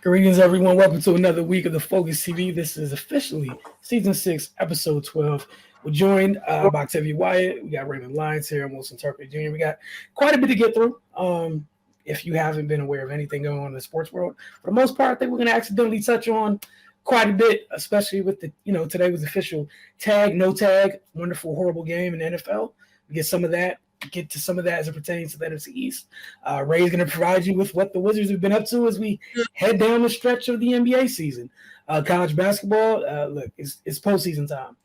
Greetings, everyone. Welcome to another week of the Focus TV. This is officially season 6, episode 12. We're joined by Octavia Wyatt. We got Raymond Lyons here. I'm Wilson Tucker Jr. We got quite a bit to get through. If you haven't been aware of anything going on in the sports world, for the most part, I think we're going to accidentally touch on quite a bit, especially with today was official tag, no tag, wonderful, horrible game in the NFL. We get to some of that as it pertains to the NFC East. Ray's going to provide you with what the Wizards have been up to as we head down the stretch of the NBA season. College basketball, look, it's postseason time.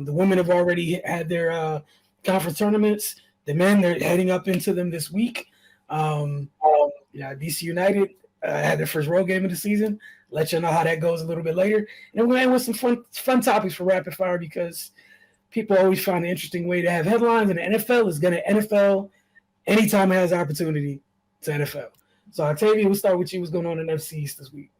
The women have already had their conference tournaments. The men, they're heading up into them this week. DC United had their first road game of the season. Let you know how that goes a little bit later. And we're going to end with some fun topics for rapid fire because people always find an interesting way to have headlines, and the NFL is going to NFL anytime it has opportunity to NFL. So, Octavia, we'll start with you. What's going on in NFC East this week?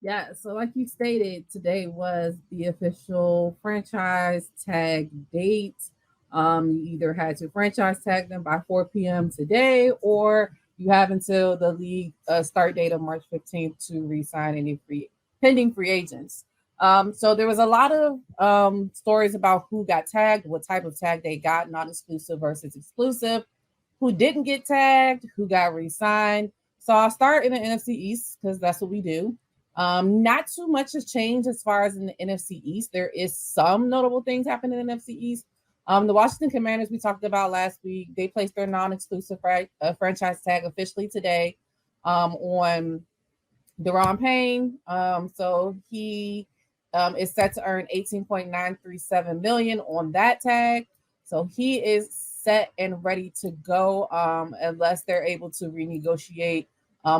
Yeah, so like you stated, today was the official franchise tag date. You either had to franchise tag them by 4 p.m. today, or you have until the league start date of March 15th to re-sign any pending free agents. So there was a lot of stories about who got tagged, what type of tag they got, non-exclusive versus exclusive, who didn't get tagged, who got re-signed. So I'll start in the NFC East because that's what we do. Not too much has changed as far as in the NFC East. There is some notable things happening in the NFC East. The Washington Commanders we talked about last week, they placed their non-exclusive franchise tag officially today on Deron Payne. So he is set to earn $18.937 million on that tag. So he is set and ready to go unless they're able to renegotiate,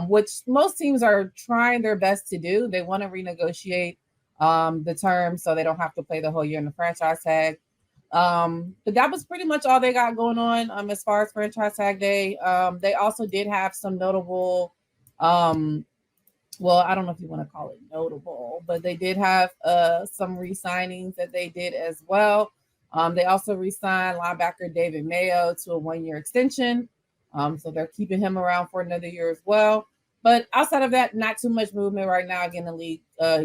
which most teams are trying their best to do. They want to renegotiate the terms so they don't have to play the whole year in the franchise tag. But that was pretty much all they got going on as far as franchise tag day. They also did have some notable well, I don't know if you want to call it notable, but they did have some re-signings that they did as well. They also re-signed linebacker David Mayo to a 1-year extension. So they're keeping him around for another year as well. But outside of that, not too much movement right now. Again, the league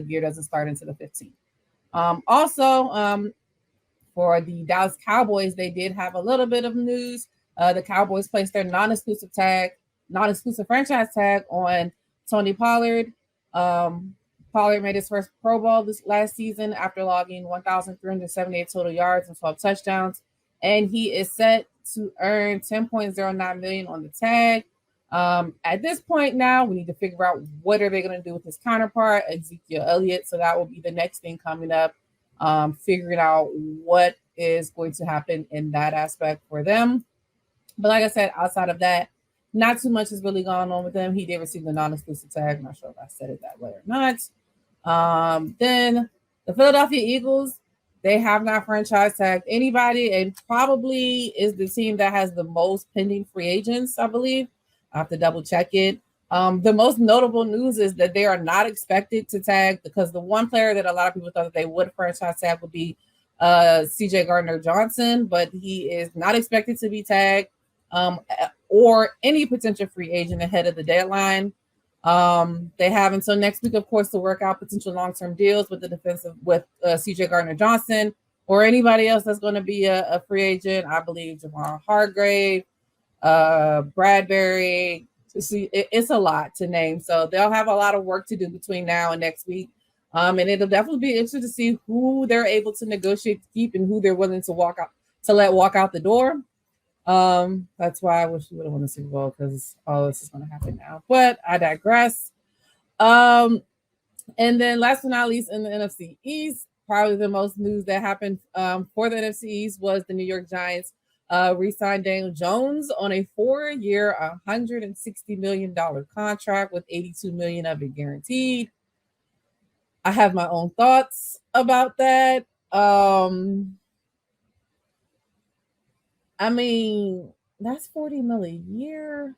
year doesn't start until the 15th. Also, for the Dallas Cowboys, they did have a little bit of news. The Cowboys placed their non-exclusive franchise tag on Tony Pollard. Pollard made his first Pro Bowl this last season after logging 1,378 total yards and 12 touchdowns. And he is set to earn $10.09 million on the tag. At this point now, we need to figure out what are they going to do with his counterpart, Ezekiel Elliott. So that will be the next thing coming up, figuring out what is going to happen in that aspect for them. But like I said, outside of that, not too much has really gone on with him. He did receive the non-exclusive tag. I'm not sure if I said it that way or not. Then the Philadelphia Eagles, they have not franchise tagged anybody and probably is the team that has the most pending free agents, I believe. I have to double check it. The most notable news is that they are not expected to tag because the one player that a lot of people thought that they would franchise tag would be CJ Gardner-Johnson, but he is not expected to be tagged. Or any potential free agent ahead of the deadline. They have until next week, of course, to work out potential long-term deals with CJ Gardner-Johnson or anybody else that's going to be a free agent. I believe Javon Hargrave, Bradbury. It's a lot to name. So they'll have a lot of work to do between now and next week. And it'll definitely be interesting to see who they're able to negotiate to keep and who they're willing to let walk out the door. That's why I wish we would have won the Super Bowl because all this is going to happen now. But I digress. And then last but not least, in the NFC East, probably the most news that happened for the NFC East was the New York Giants re-signed Daniel Jones on a 4-year, $160 million contract with $82 million of it guaranteed. I have my own thoughts about that. I mean, that's $40 million a year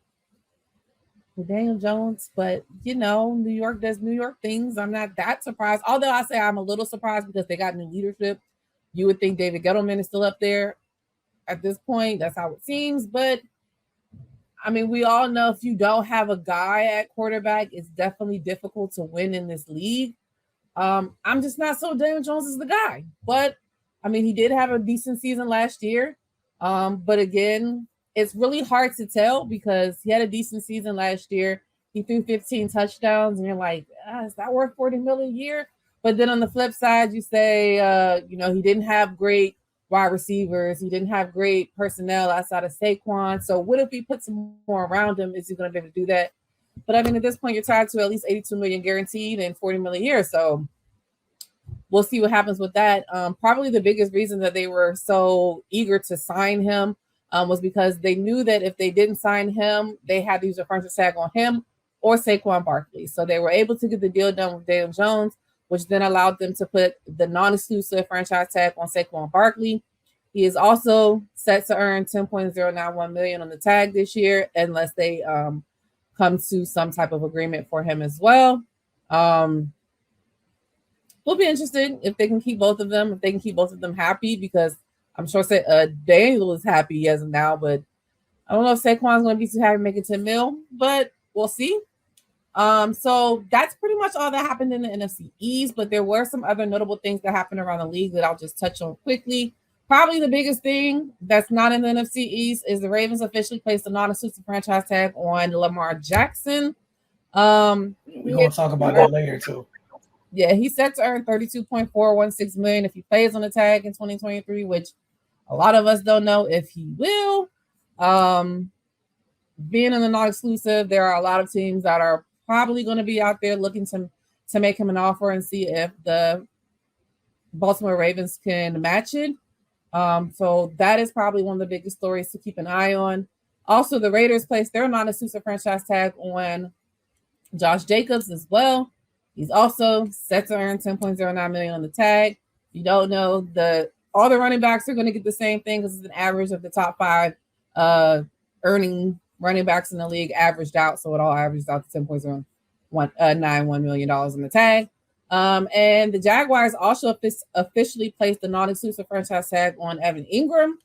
for Daniel Jones, but New York does New York things. I'm not that surprised. Although I say I'm a little surprised because they got new leadership. You would think David Gettleman is still up there at this point. That's how it seems, but I mean, we all know if you don't have a guy at quarterback, it's definitely difficult to win in this league. I'm just not so Daniel Jones is the guy. But I mean, he did have a decent season last year. But again, it's really hard to tell because he had a decent season last year. He threw 15 touchdowns, and you're like, is that worth $40 million a year? But then on the flip side, you say, he didn't have great wide receivers. He didn't have great personnel outside of Saquon. So what if he puts some more around him? Is he going to be able to do that? But I mean, at this point, you're tied to at least $82 million guaranteed and $40 million a year. So we'll see what happens with that. Probably the biggest reason that they were so eager to sign him was because they knew that if they didn't sign him, they had to use a franchise tag on him or Saquon Barkley. So they were able to get the deal done with Daniel Jones, which then allowed them to put the non-exclusive franchise tag on Saquon Barkley. He is also set to earn $10.091 million on the tag this year, unless they come to some type of agreement for him as well. We'll be interested if they can keep both of them, if they can keep both of them happy, because I'm sure Daniel is happy as of now, but I don't know if Saquon's going to be too happy making $10 million, but we'll see. So that's pretty much all that happened in the NFC East, but there were some other notable things that happened around the league that I'll just touch on quickly. Probably the biggest thing that's not in the NFC East is the Ravens officially placed a non-exclusive franchise tag on Lamar Jackson. We're going to talk about that later too. Yeah, he's set to earn $32.416 million if he plays on the tag in 2023, which a lot of us don't know if he will. Being in the non-exclusive, there are a lot of teams that are probably going to be out there looking to make him an offer and see if the Baltimore Ravens can match it. So that is probably one of the biggest stories to keep an eye on. Also, the Raiders placed their non-exclusive franchise tag on Josh Jacobs as well. He's also set to earn $10.09 million on the tag. You don't know, all the running backs are going to get the same thing because it's an average of the top 5 earning running backs in the league averaged out. So it all averages out to $10.91 million on the tag. And the Jaguars also officially placed the non-exclusive franchise tag on Evan Ingram,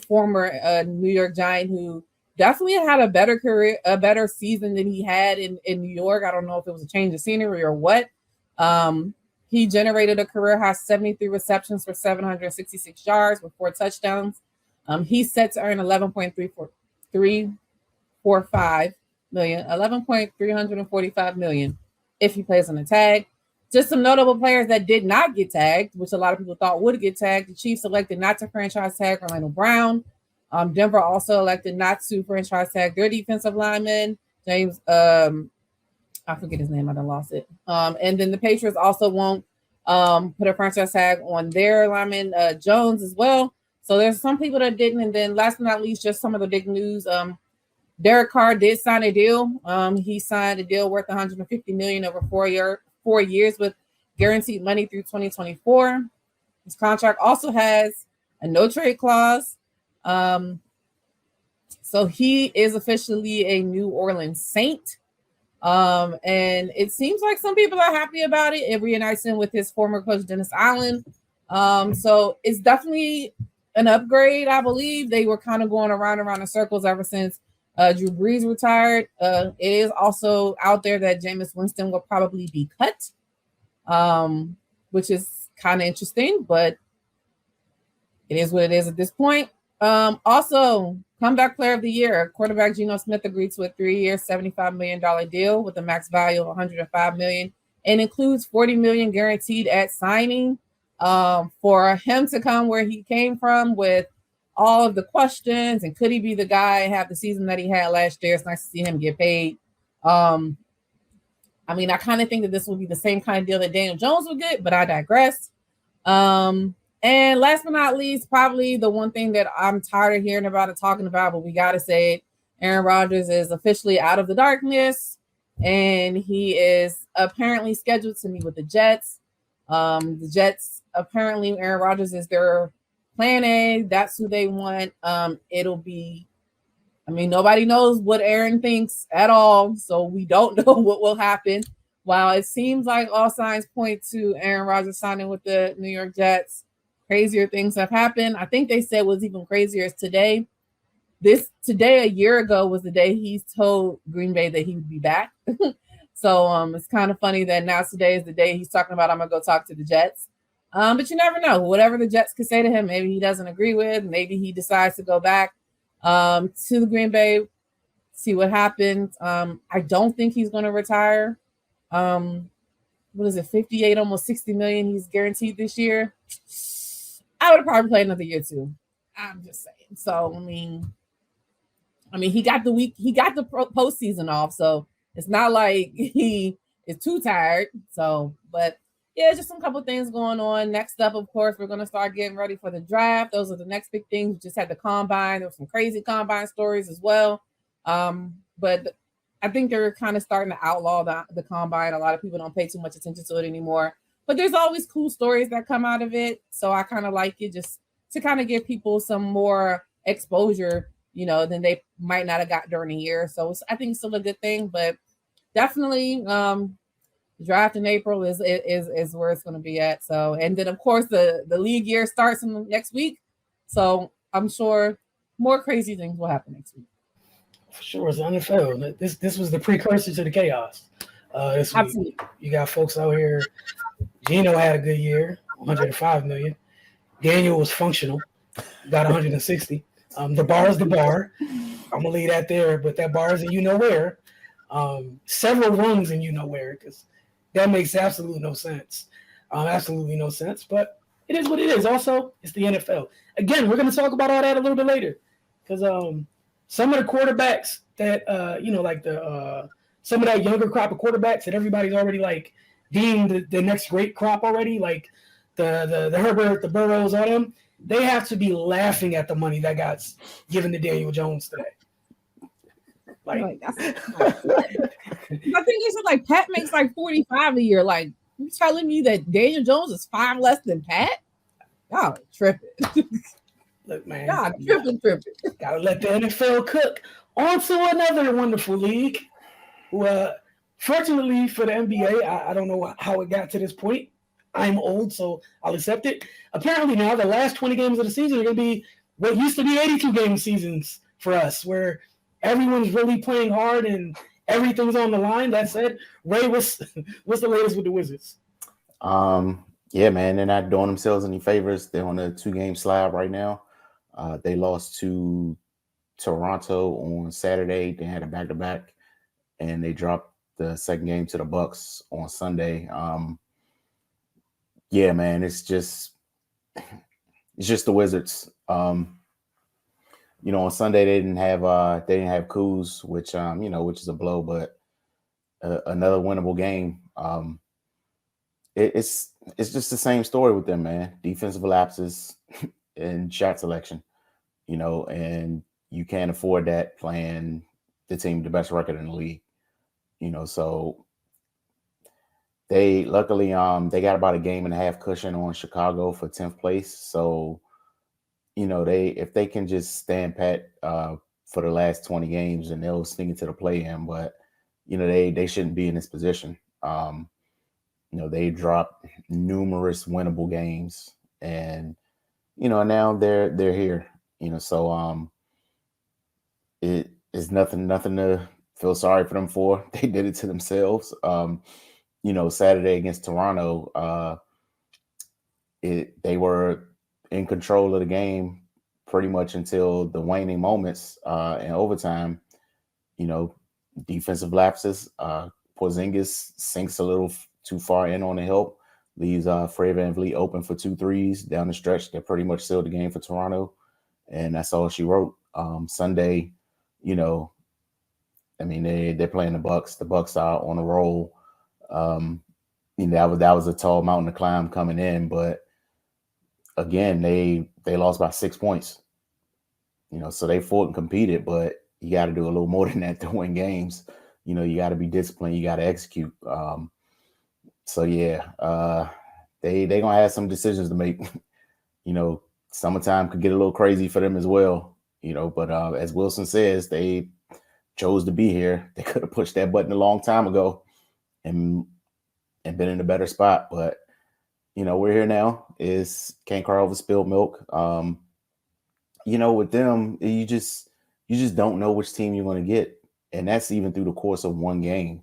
former New York Giant, who definitely had a better career, a better season than he had in New York. I don't know if it was a change of scenery or what. He generated a career high 73 receptions for 766 yards with 4 touchdowns. He's set to earn $11.345 million if he plays on the tag. Just some notable players that did not get tagged, which a lot of people thought would get tagged. The Chiefs elected not to franchise tag Orlando Brown. Denver also elected not to franchise tag their defensive lineman, James. I forget his name. I done lost it. And then the Patriots also won't put a franchise tag on their lineman, Jones, as well. So there's some people that didn't. And then last but not least, just some of the big news. Derek Carr did sign a deal. He signed a deal worth $150 million over 4 years with guaranteed money through 2024. His contract also has a no trade clause. So he is officially a New Orleans Saint. And it seems like some people are happy about it. It reunites him with his former coach, Dennis Allen. So it's definitely an upgrade, I believe. They were kind of going around in circles ever since Drew Brees retired. It is also out there that Jameis Winston will probably be cut, which is kind of interesting, but it is what it is at this point. Also, comeback player of the year, quarterback Geno Smith agreed to a 3-year, $75 million deal with a max value of $105 million and includes $40 million guaranteed at signing. For him to come where he came from with all of the questions and could he be the guy and have the season that he had last year, it's nice to see him get paid. I mean, I kind of think that this will be the same kind of deal that Daniel Jones will get, but I digress. And last but not least, probably the one thing that I'm tired of hearing about and talking about, but we got to say it, Aaron Rodgers is officially out of the darkness, and he is apparently scheduled to meet with the Jets. The Jets, apparently Aaron Rodgers is their plan A. That's who they want. It'll be, I mean, nobody knows what Aaron thinks at all, so we don't know what will happen. While it seems like all signs point to Aaron Rodgers signing with the New York Jets, crazier things have happened. I think they said what's even crazier is today. today a year ago was the day he's told Green Bay that he would be back. So it's kind of funny that now today is the day he's talking about I'm gonna go talk to the Jets. But you never know. Whatever the Jets could say to him, maybe he doesn't agree with. Maybe he decides to go back to the Green Bay, see what happens. I don't think he's going to retire. What is it, 58, almost 60 million he's guaranteed this year. I would have probably played another year too. I'm just saying. So I mean, he got the postseason off, so it's not like he is too tired. So, but yeah, just some couple things going on. Next up, of course, we're gonna start getting ready for the draft. Those are the next big things. We just had the combine. There were some crazy combine stories as well. But I think they're kind of starting to outlaw the combine. A lot of people don't pay too much attention to it anymore. But there's always cool stories that come out of it. So I kind of like it just to kind of give people some more exposure, than they might not have got during the year. So I think it's still a good thing, but definitely draft in April is where it's going to be at. So, and then of course the league year starts in the next week. So I'm sure more crazy things will happen next week. For sure, it's the NFL. This was the precursor to the chaos. This Absolutely. week. You got folks out here. Gino had a good year, 105 million. Daniel was functional, got 160. The bar is the bar. I'm gonna leave that there, but that bar is in where. Several rungs in where, because that makes absolutely no sense. Absolutely no sense. But it is what it is. Also, it's the NFL. Again, we're gonna talk about all that a little bit later, because some of the quarterbacks that some of that younger crop of quarterbacks that everybody's already like deemed the next great crop already, like the Herbert, the Burrows, all them, they have to be laughing at the money that got given to Daniel Jones today. Like that's I think it's like Pat makes like 45 a year. Like, you telling me that Daniel Jones is 5 less than Pat? Y'all tripping. Look, man. God, tripping. Gotta let the NFL cook. On to another wonderful league. Well, fortunately for the NBA, I don't know how it got to this point. I'm old, so I'll accept it. Apparently now the last 20 games of the season are going to be what used to be 82-game seasons for us, where everyone's really playing hard and everything's on the line. That said, Ray, what's the latest with the Wizards? Yeah, man, they're not doing themselves any favors. They're on a 2-game slide right now. They lost to Toronto on Saturday. They had a back-to-back, and they dropped the second game to the Bucks on Sunday. Yeah, man, it's just the Wizards. On Sunday they didn't have Kuz, which which is a blow, but another winnable game. It's just the same story with them, man. Defensive lapses and shot selection, and you can't afford that playing the team with the best record in the league, so they luckily they got about a game and a half cushion on Chicago for 10th place. So, if they can just stand pat for the last 20 games, and they'll sneak into the play-in, but they shouldn't be in this position. They dropped numerous winnable games, and now they're here. So it is nothing to feel sorry for them for. They did it to themselves. Saturday against Toronto, they were in control of the game pretty much until the waning moments in overtime. Defensive lapses. Porzingis sinks a little too far in on the help, leaves Fred VanVleet open for 2 threes down the stretch that pretty much sealed the game for Toronto, and that's all she wrote. Sunday, they're playing the Bucks. The Bucks are on a roll. That was a tall mountain to climb coming in, but again, they lost by 6 points. So they fought and competed, but you got to do a little more than that to win games. You got to be disciplined. You got to execute. So yeah, they gonna have some decisions to make. Summertime could get a little crazy for them as well. But as Wilson says, they chose to be here. They could have pushed that button a long time ago and been in a better spot. But we're here now. Can't cry over spilled milk. With them, you just don't know which team you're going to get. And that's even through the course of one game.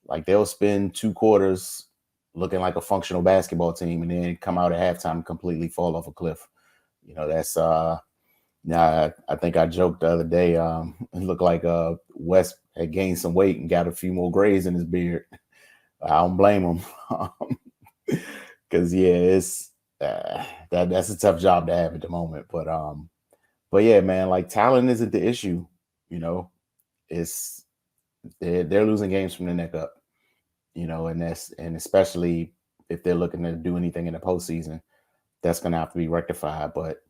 Like they'll spend 2 quarters looking like a functional basketball team and then come out at halftime and completely fall off a cliff. You know, that's I think I joked the other day. It looked like West had gained some weight and got a few more grays in his beard. I don't blame him. Because it's that's a tough job to have at the moment. But yeah, man, like talent isn't the issue. You know, it's they're losing games from the neck up. You know, and especially if they're looking to do anything in the postseason, that's going to have to be rectified. But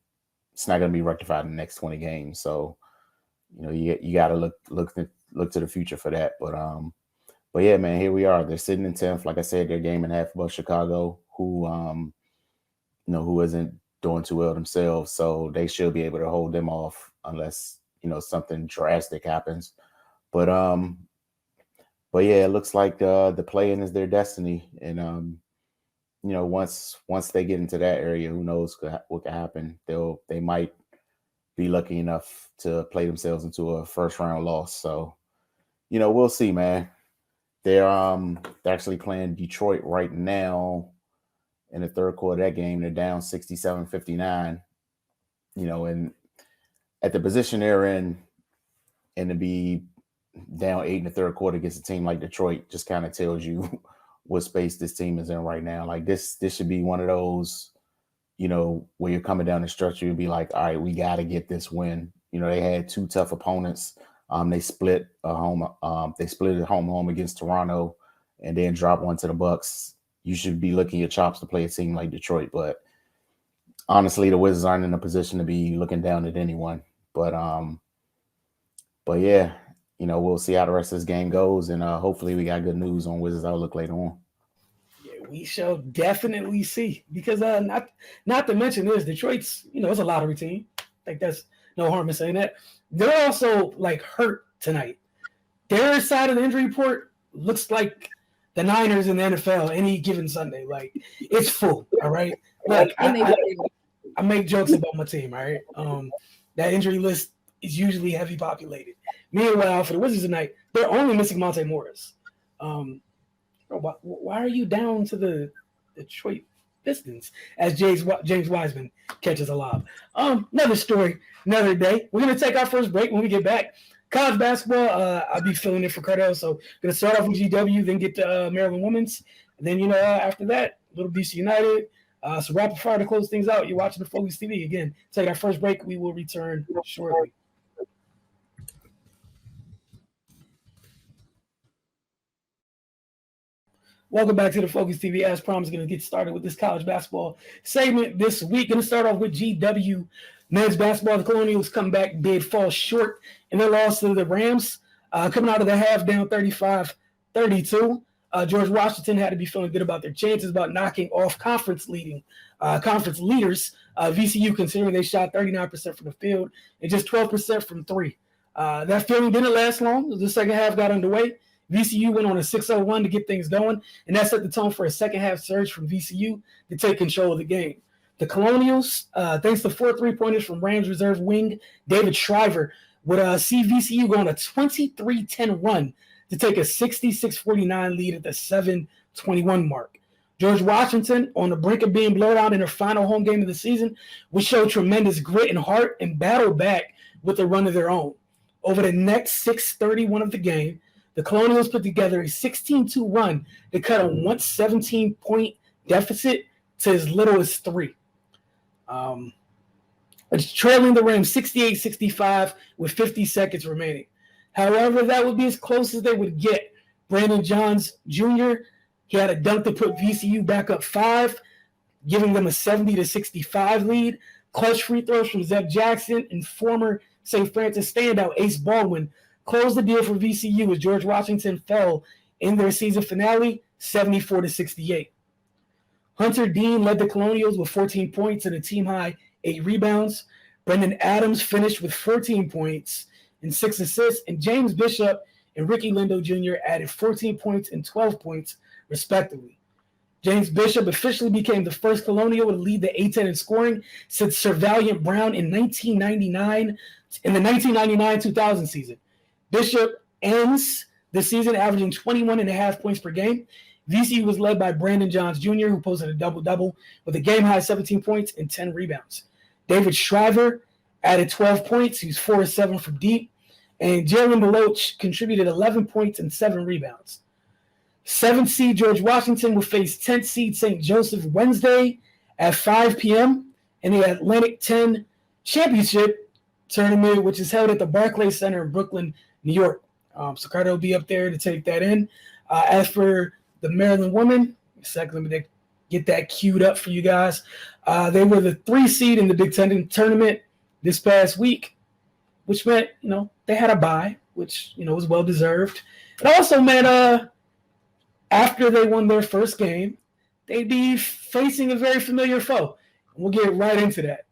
it's not going to be rectified in the next 20 games. So, you know, you got to look to the future for that. But yeah, man, here we are. They're sitting in 10th. Like I said, they're a game and a half above Chicago, who who isn't doing too well themselves. So they should be able to hold them off unless, you know, something drastic happens. But yeah, it looks like the play-in is their destiny. And you know, once they get into that area, who knows what could happen? They might be lucky enough to play themselves into a first-round loss. So, you know, we'll see, man. They're actually playing Detroit right now in the third quarter of that game. They're down 67-59. You know, and at the position they're in, and to be down 8 in the third quarter against a team like Detroit just kind of tells you what space this team is in right now. Like this should be one of those, you know, where you're coming down the stretch, you'll be like, all right, we got to get this win. You know, they had 2 tough opponents. They split a home. They split at home against Toronto, and then drop one to the Bucks. You should be licking your chops to play a team like Detroit. But honestly, the Wizards aren't in a position to be looking down at anyone. But yeah, you know, we'll see how the rest of this game goes, and hopefully we got good news on Wizards Outlook later on. Yeah, we shall definitely see, because not to mention this, Detroit's, you know, it's a lottery team. Like that's no harm in saying that. They're also like hurt tonight. Their side of the injury report looks like the Niners in the NFL any given Sunday. Like it's full. All right. Like I make jokes about my team. All right. That injury list is usually heavy populated. Meanwhile, for the Wizards tonight, they're only missing Monte Morris. Why are you down to the Detroit Pistons as James Wiseman catches a lob? Another story, another day. We're going to take our first break. When we get back, college basketball, I'll be filling in for Cardell. So going to start off with GW, then get to Maryland Women's. And then, you know, after that, little DC United. So rapid fire to close things out. You're watching the Focus TV. Again, take our first break. We will return shortly. Welcome back to the Focus TV. As promised, going to get started with this college basketball segment this week. Going to start off with GW men's basketball. The Colonials come back, did fall short in their loss to the Rams, coming out of the half down 35-32. George Washington had to be feeling good about their chances about knocking off conference leaders. VCU, considering they shot 39% from the field and just 12% from three. That feeling didn't last long. The second half got underway. VCU went on a 6-0 run to get things going, and that set the tone for a second-half surge from VCU to take control of the game. The Colonials, thanks to 4 3-pointers from Rams reserve wing David Shriver, would see VCU go on a 23-10 run to take a 66-49 lead at the 7:21 mark. George Washington, on the brink of being blown out in their final home game of the season, would show tremendous grit and heart and battle back with a run of their own. Over the next 6:31 of the game, the Colonials put together a 16-2 run to cut a 117-point deficit to as little as 3. It's trailing the Rams 68-65 with 50 seconds remaining. However, that would be as close as they would get. Brandon Johns Jr., he had a dunk to put VCU back up 5, giving them a 70-65 lead. Clutch free throws from Zeb Jackson and former St. Francis standout Ace Baldwin closed the deal for VCU as George Washington fell in their season finale 74-68. Hunter Dean led the Colonials with 14 points and a team-high 8 rebounds. Brendan Adams finished with 14 points and 6 assists, and James Bishop and Ricky Lindo Jr. added 14 points and 12 points, respectively. James Bishop officially became the first Colonial to lead the A-10 in scoring since Sir Valiant Brown in 1999, in the 1999-2000 season. Bishop ends the season averaging 21.5 points per game. VCU was led by Brandon Johns Jr., who posted a double-double with a game-high 17 points and 10 rebounds. David Shriver added 12 points. He was 4-7 from deep. And Jalen Deloach contributed 11 points and 7 rebounds. 7th seed George Washington will face 10th seed St. Joseph Wednesday at 5 p.m. in the Atlantic 10 Championship Tournament, which is held at the Barclays Center in Brooklyn, New York. So Carter will be up there to take that in. As for the Maryland women, let me get that queued up for you guys. They were the 3 seed in the Big Ten tournament this past week, which meant, they had a bye, which, was well-deserved. It also meant after they won their first game, they'd be facing a very familiar foe. We'll get right into that.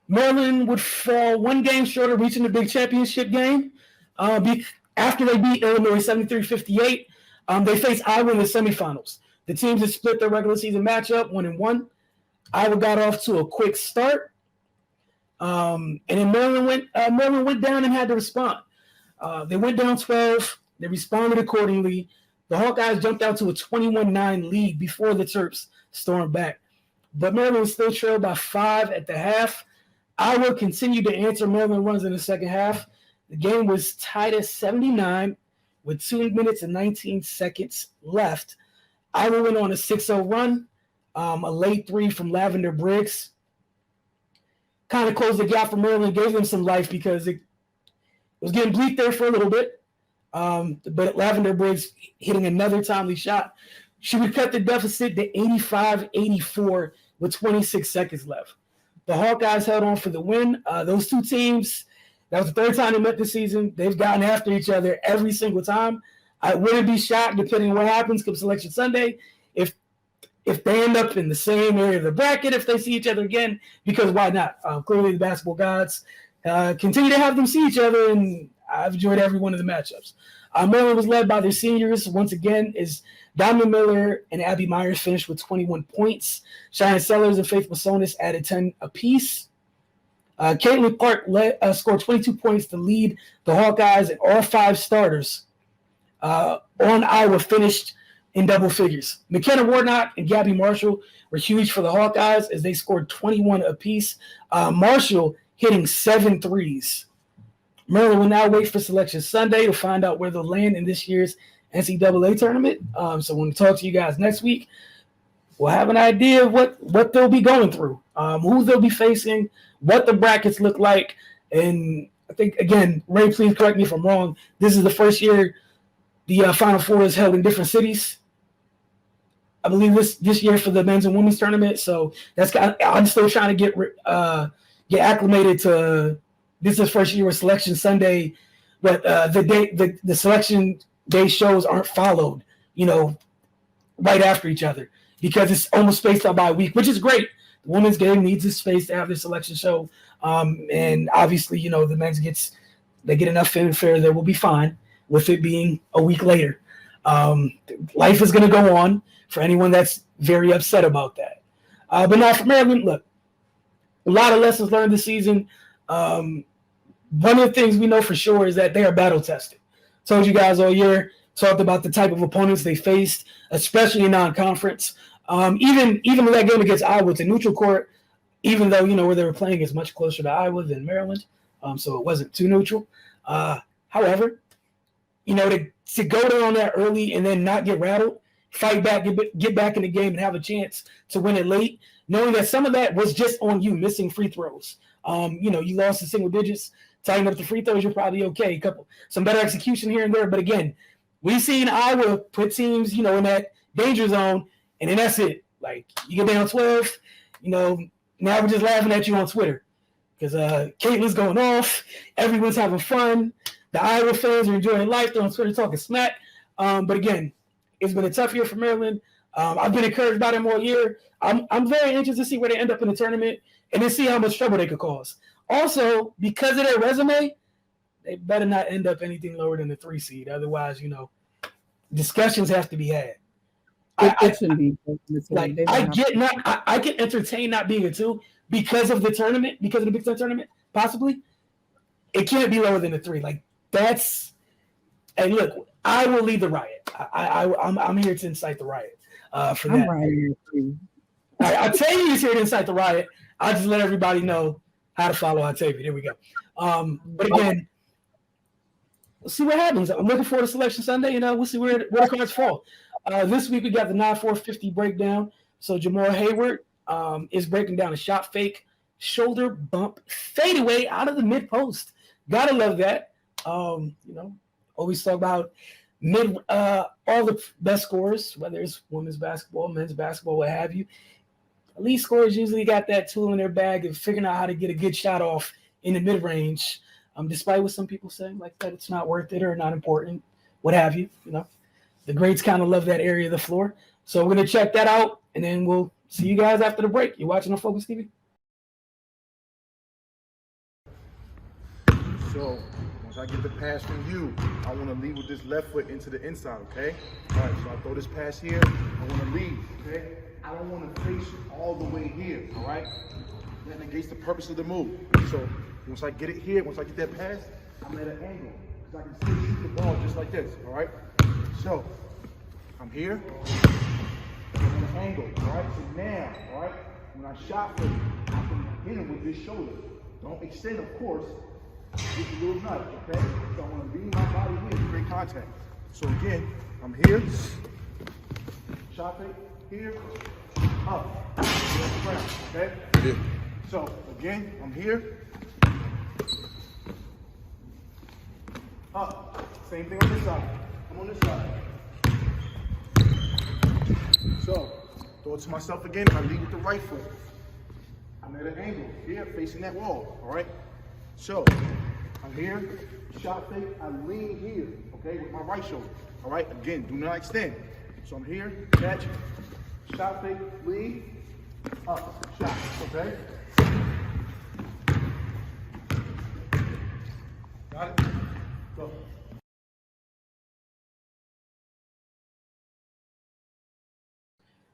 Maryland would fall 1 game short of reaching the big championship game. After they beat Illinois 73-58, they faced Iowa in the semifinals. The teams had split their regular season matchup 1-1. Iowa got off to a quick start, and then Maryland went down and had to respond. They went down 12. They responded accordingly. The Hawkeyes jumped out to a 21-9 lead before the Terps stormed back. But Maryland was still trailed by 5 at the half. Iowa continued to answer Maryland runs in the second half. The game was tied at 79 with 2 minutes and 19 seconds left. Iowa went on a 6-0 run. A late 3 from Lavender Briggs kind of closed the gap for Maryland, gave them some life because it was getting bleak there for a little bit. But Lavender Briggs hitting another timely shot. She would cut the deficit to 85-84 with 26 seconds left. The Hawkeyes held on for the win. Those two teams, that was the 3rd time they met this season. They've gotten after each other every single time. I wouldn't be shocked, depending on what happens come Selection Sunday, if they end up in the same area of the bracket, if they see each other again, because why not? Clearly the basketball gods continue to have them see each other, and I've enjoyed every one of the matchups. Maryland was led by their seniors. Once again, is Diamond Miller and Abby Myers finished with 21 points. Cheyenne Sellers and Faith Masonis added 10 apiece. Caitlin Clark scored 22 points to lead the Hawkeyes, and all 5 starters on Iowa finished in double figures. McKenna Warnock and Gabby Marshall were huge for the Hawkeyes as they scored 21 apiece. Marshall hitting 7 threes. Maryland will now wait for Selection Sunday to find out where they'll land in this year's NCAA tournament. So when we talk to you guys next week, we'll have an idea of what they'll be going through, who they'll be facing, what the brackets look like. And I think, again, Ray, please correct me if I'm wrong, this is the first year the Final Four is held in different cities. I believe this year for the men's and women's tournament. So I'm still trying to get acclimated to this is first year with Selection Sunday, but the Selection Day shows aren't followed, right after each other because it's almost spaced out by a week, which is great. The women's game needs a space to have their selection show, and obviously, the men's they get enough fanfare that will be fine with it being a week later. Life is going to go on for anyone that's very upset about that. But now for Maryland, look, a lot of lessons learned this season. One of the things we know for sure is that they are battle tested. Told you guys all year, talked about the type of opponents they faced, especially in non-conference. Even in that game against Iowa, it's a neutral court, even though, where they were playing is much closer to Iowa than Maryland. So it wasn't too neutral. However, to go down there early and then not get rattled, fight back, get back in the game and have a chance to win it late, knowing that some of that was just on you missing free throws. You lost in single digits, tighten up the free throws, you're probably okay. Some better execution here and there. But again, we've seen Iowa put teams, in that danger zone, and then that's it. Like, you get down 12, now we're just laughing at you on Twitter because Caitlin's going off, everyone's having fun. The Iowa fans are enjoying life. They're on Twitter talking smack. But again, it's been a tough year for Maryland. I've been encouraged by them all year. I'm very anxious to see where they end up in the tournament and then see how much trouble they could cause. Also, because of their resume, they better not end up anything lower than the 3 seed. Otherwise, discussions have to be had. It shouldn't be. Like I can entertain not being a 2 because of the tournament, because of the Big Ten tournament, possibly. It can't be lower than a 3. Like that's. And look, I will lead the riot. I'm here to incite the riot. For that. Octavia is here to incite the riot. I'll just let everybody know how to follow Octavia. There we go. But again, we'll see what happens. I'm looking forward to Selection Sunday. We'll see where the cards fall. This week we got the 9-4-50 breakdown. So Jamar Hayward is breaking down a shot fake, shoulder bump, fadeaway out of the mid post. Gotta love that. Always talk about all the best scorers, whether it's women's basketball, men's basketball, what have you. Elite scorers usually got that tool in their bag of figuring out how to get a good shot off in the mid-range, despite what some people say, like that it's not worth it or not important, what have you. The greats kind of love that area of the floor. So we're going to check that out, and then we'll see you guys after the break. You're watching on Focus TV. So once I get the pass from you, I want to lead with this left foot into the inside, okay? All right, so I throw this pass here. I want to lead, okay? I don't want to face all the way here, all right? That negates the purpose of the move. So once I get it here, once I get that pass, I'm at an angle. Because I can still shoot the ball just like this, all right? So I'm here. I'm at an angle, all right? So now, all right, when I shot for I can hit him with this shoulder. Don't extend, of course. Just a little nut, okay? So I want to lean my body here to create contact. So again, I'm here. Shot fake, here, up, ground, okay? Yeah. So again, I'm here. Up. Same thing on this side. I'm on this side. So throw it to myself again. I lead with the right foot. I'm at an angle here, facing that wall. All right. So I'm here. Shot fake. I lean here. Okay, with my right shoulder. All right. Again, do not extend. So I'm here. Catch. Shot fake. Lean. Up. Shot. Okay. Got it? Go.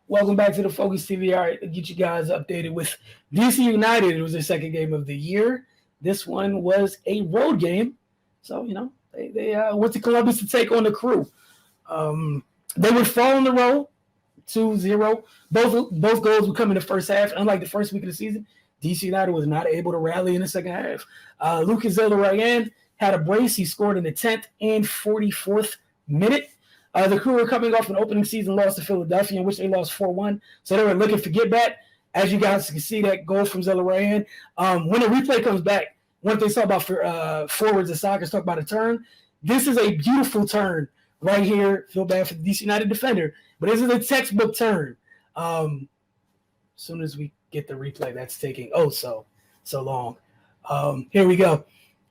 Welcome back to the Focus TV. All right, I'll get you guys updated with DC United. It was their second game of the year. This one was a road game. So, they went to Columbus to take on the Crew. They would fall in the row, 2-0. Both goals would come in the first half. Unlike the first week of the season, DC United was not able to rally in the second half. Lucas Zelarayan had a brace. He scored in the 10th and 44th minute. The Crew were coming off an opening season loss to Philadelphia, in which they lost 4-1. So they were looking for get back. As you guys can see, that goal from Zelarayan. When the replay comes back, one thing talk about for forwards and soccer, talk about a turn. This is a beautiful turn right here. Feel bad for the DC United defender, but this is a textbook turn. As soon as we get the replay, that's taking so long. Here we go.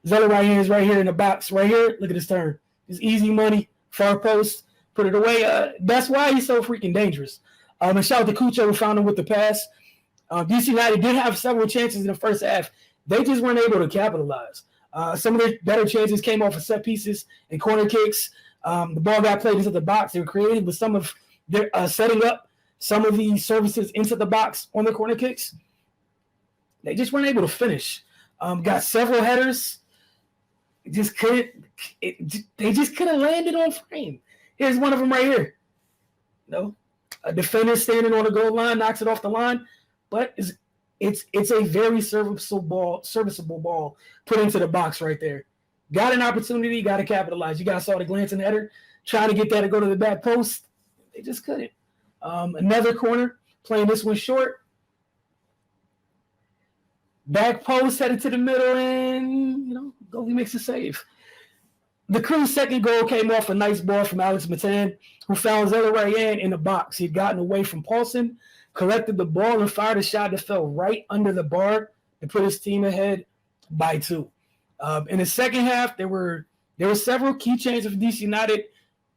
Zelarayan is right here in the box, right here. Look at this turn. It's easy money, far post, put it away. That's why he's so freaking dangerous. And shout out to Cucho who found him with the pass. DC United did have several chances in the first half. They just weren't able to capitalize. Some of their better chances came off of set pieces and corner kicks. The ball got played into the box. They were creative with some of their setting up some of the services into the box on their corner kicks. They just weren't able to finish. Got several headers. They just couldn't land it on frame. Here's one of them right here. A defender standing on the goal line knocks it off the line, but it's a very serviceable ball put into the box right there. Got an opportunity, got to capitalize. You guys saw the glancing header, trying to get that to go to the back post. They just couldn't. Another corner, playing this one short. Back post headed to the middle, and goalie makes a save. The Crew's second goal came off a nice ball from Alex Matan, who found Zelarayan in the box. He'd gotten away from Paulson, collected the ball, and fired a shot that fell right under the bar to put his team ahead by 2. In the second half, there were several key changes for DC United,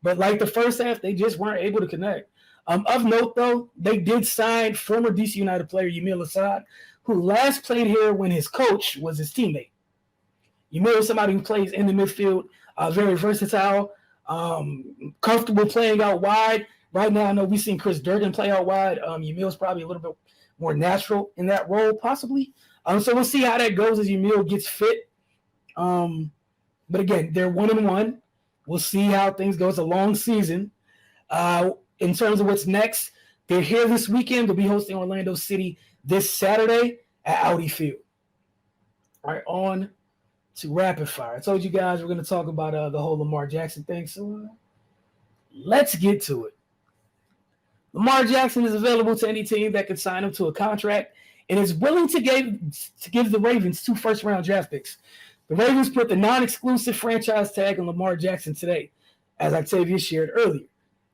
but like the first half, they just weren't able to connect. Of note, though, they did sign former DC United player Yamil Assad, who last played here when his coach was his teammate. Yamil is somebody who plays in the midfield, very versatile. Comfortable playing out wide. Right now, I know we've seen Chris Durkin play out wide. Yamil's probably a little bit more natural in that role, possibly. So we'll see how that goes as Yamil gets fit. But again, they're 1-1. We'll see how things go. It's a long season. In terms of what's next, they're here this weekend. They'll be hosting Orlando City this Saturday at Audi Field. All right, on to rapid fire. I told you guys we're going to talk about the whole Lamar Jackson thing, so let's get to it. Lamar Jackson is available to any team that can sign him to a contract and is willing to give the Ravens 2 first-round draft picks. The Ravens put the non-exclusive franchise tag on Lamar Jackson today, as Octavia shared earlier.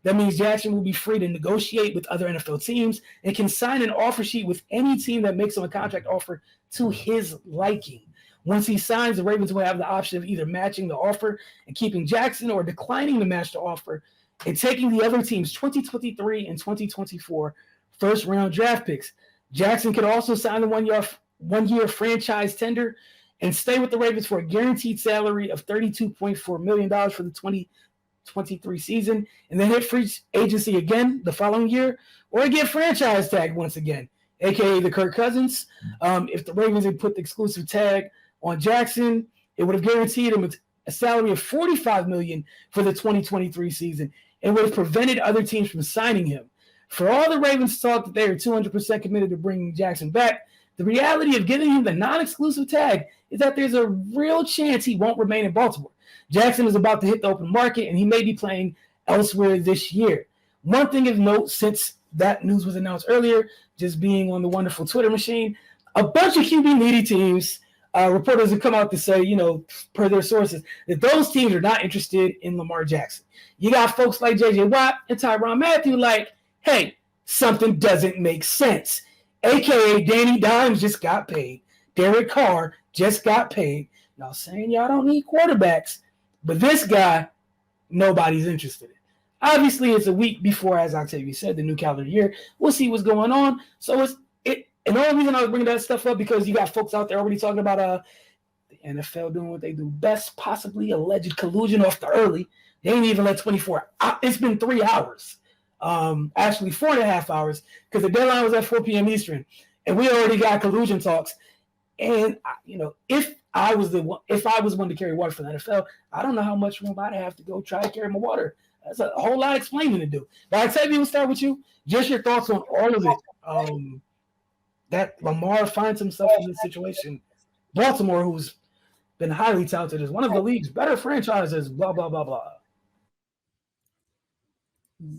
That means Jackson will be free to negotiate with other NFL teams and can sign an offer sheet with any team that makes him a contract offer to his liking. Once he signs, the Ravens will have the option of either matching the offer and keeping Jackson or declining to match the offer and taking the other team's 2023 and 2024 first-round draft picks. Jackson could also sign the one-year franchise tender and stay with the Ravens for a guaranteed salary of $32.4 million for the 2023 season, and then hit free agency again the following year, or get franchise tagged once again, aka the Kirk Cousins. If the Ravens had put the exclusive tag on Jackson, it would have guaranteed him a salary of $45 million for the 2023 season and would have prevented other teams from signing him. For all the Ravens talk that they are 200% committed to bringing Jackson back, the reality of giving him the non-exclusive tag is that there's a real chance he won't remain in Baltimore. Jackson is about to hit the open market, and he may be playing elsewhere this year. One thing of note, since that news was announced earlier, just being on the wonderful Twitter machine, a bunch of QB-needy teams, reporters have come out to say, per their sources, that those teams are not interested in Lamar Jackson. You got folks like J.J. Watt and Tyrann Mathieu like, hey, something doesn't make sense. A.K.A. Danny Dimes just got paid. Derek Carr just got paid. Y'all saying y'all don't need quarterbacks, but this guy, nobody's interested in. Obviously, it's a week before, as Octavia said, the new calendar year. We'll see what's going on. So and the only reason I was bringing that stuff up because you got folks out there already talking about the NFL doing what they do best, possibly alleged collusion off the early. They ain't even let 24. It's been 3 hours, actually 4.5 hours, because the deadline was at 4 p.m. Eastern, and we already got collusion talks. And if I was one to carry water for the NFL, I don't know how much room I'd have to go try to carry my water. That's a whole lot of explaining to do. But Octavia, we'll start with you. Just your thoughts on all of it. That Lamar finds himself in this situation. Baltimore, who's been highly touted as one of the league's better franchises, blah, blah, blah, blah.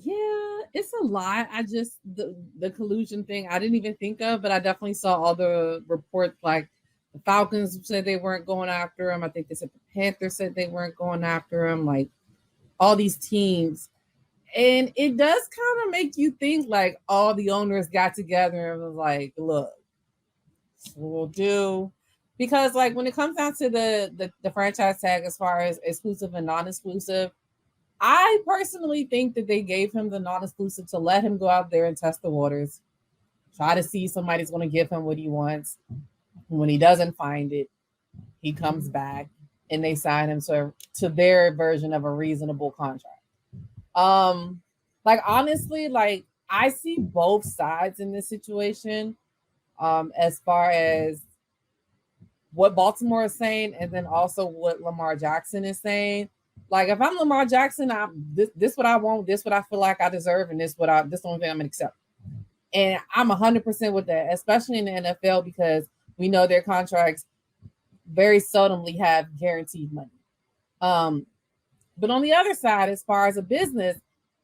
Yeah, it's a lot. The collusion thing I didn't even think of, but I definitely saw all the reports, like the Falcons said they weren't going after him. I think they said the Panthers said they weren't going after him, like all these teams. And it does kind of make you think like all the owners got together and was like, look, we'll do. Because like when it comes down to the franchise tag as far as exclusive and non-exclusive, I personally think that they gave him the non-exclusive to let him go out there and test the waters, try to see somebody's going to give him what he wants. When he doesn't find it, he comes back and they sign him to their version of a reasonable contract. Like honestly, like I see both sides in this situation, as far as what Baltimore is saying and then also what Lamar Jackson is saying. Like if I'm Lamar Jackson, this what I want, this what I feel like I deserve, and this the only thing I'm gonna accept. And I'm 100% with that, especially in the NFL, because we know their contracts very seldomly have guaranteed money. But on the other side, as far as a business,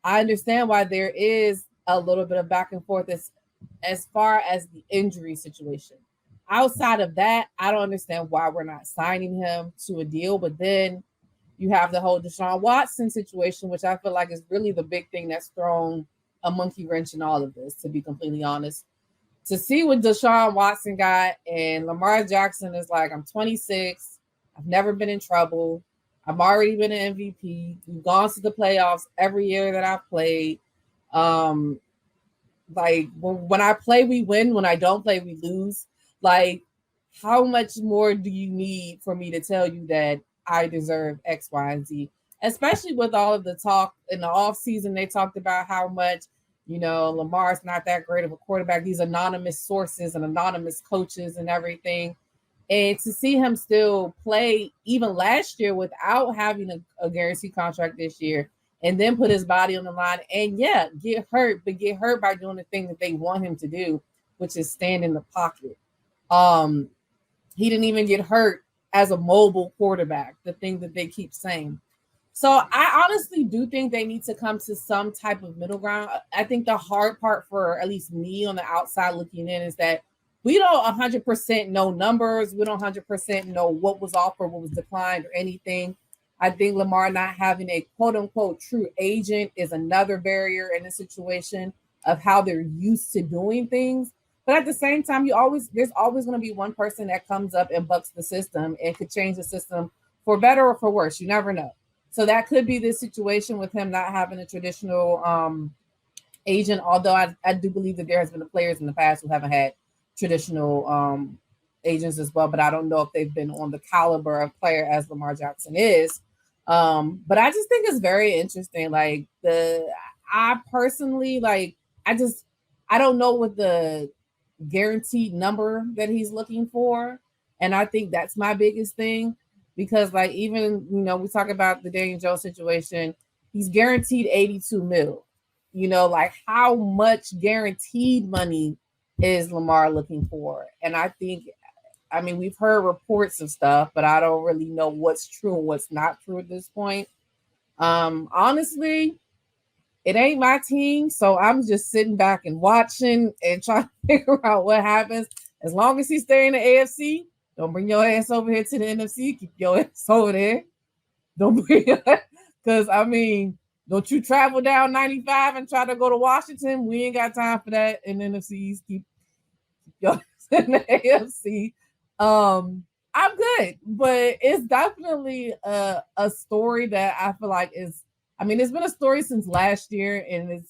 I understand why there is a little bit of back and forth as far as the injury situation. Outside of that, I don't understand why we're not signing him to a deal. But then you have the whole Deshaun Watson situation, which I feel like is really the big thing that's thrown a monkey wrench in all of this, to be completely honest. To see what Deshaun Watson got, and Lamar Jackson is like, I'm 26. I've never been in trouble. I've already been an MVP. We've gone to the playoffs every year that I've played. Like when I play, we win. When I don't play, we lose. Like, how much more do you need for me to tell you that I deserve X, Y, and Z? especially with all of the talk in the offseason. They talked about how much, Lamar's not that great of a quarterback. These anonymous sources and anonymous coaches and everything. And to see him still play even last year without having a guaranteed contract this year, and then put his body on the line and get hurt, but get hurt by doing the thing that they want him to do, which is stand in the pocket. He didn't even get hurt as a mobile quarterback, the thing that they keep saying. So I honestly do think they need to come to some type of middle ground. I think the hard part for at least me on the outside looking in is that we don't 100% know numbers. We don't 100% know what was offered, what was declined, or anything. I think Lamar not having a quote-unquote true agent is another barrier in the situation of how they're used to doing things. But at the same time, there's always going to be one person that comes up and bucks the system and could change the system for better or for worse. You never know. So that could be this situation with him not having a traditional agent, although I do believe that there has been players in the past who haven't had traditional agents as well, but I don't know if they've been on the caliber of player as Lamar Jackson is. But I just think it's very interesting. Like I personally, I don't know what the guaranteed number that he's looking for. And I think that's my biggest thing, because even, we talk about the Daniel Jones situation, he's guaranteed 82 mil, how much guaranteed money is Lamar looking for? And I think, we've heard reports of stuff, but I don't really know what's true and what's not true at this point. Honestly, it ain't my team, so I'm just sitting back and watching and trying to figure out what happens. As long as he stay in the AFC, don't bring your ass over here to the NFC. Keep your ass over there. Don't bring because don't you travel down 95 and try to go to Washington? We ain't got time for that in the NFC East. Keep your ass in the AFC. I'm good, but it's definitely a story that I feel like is. It's been a story since last year, and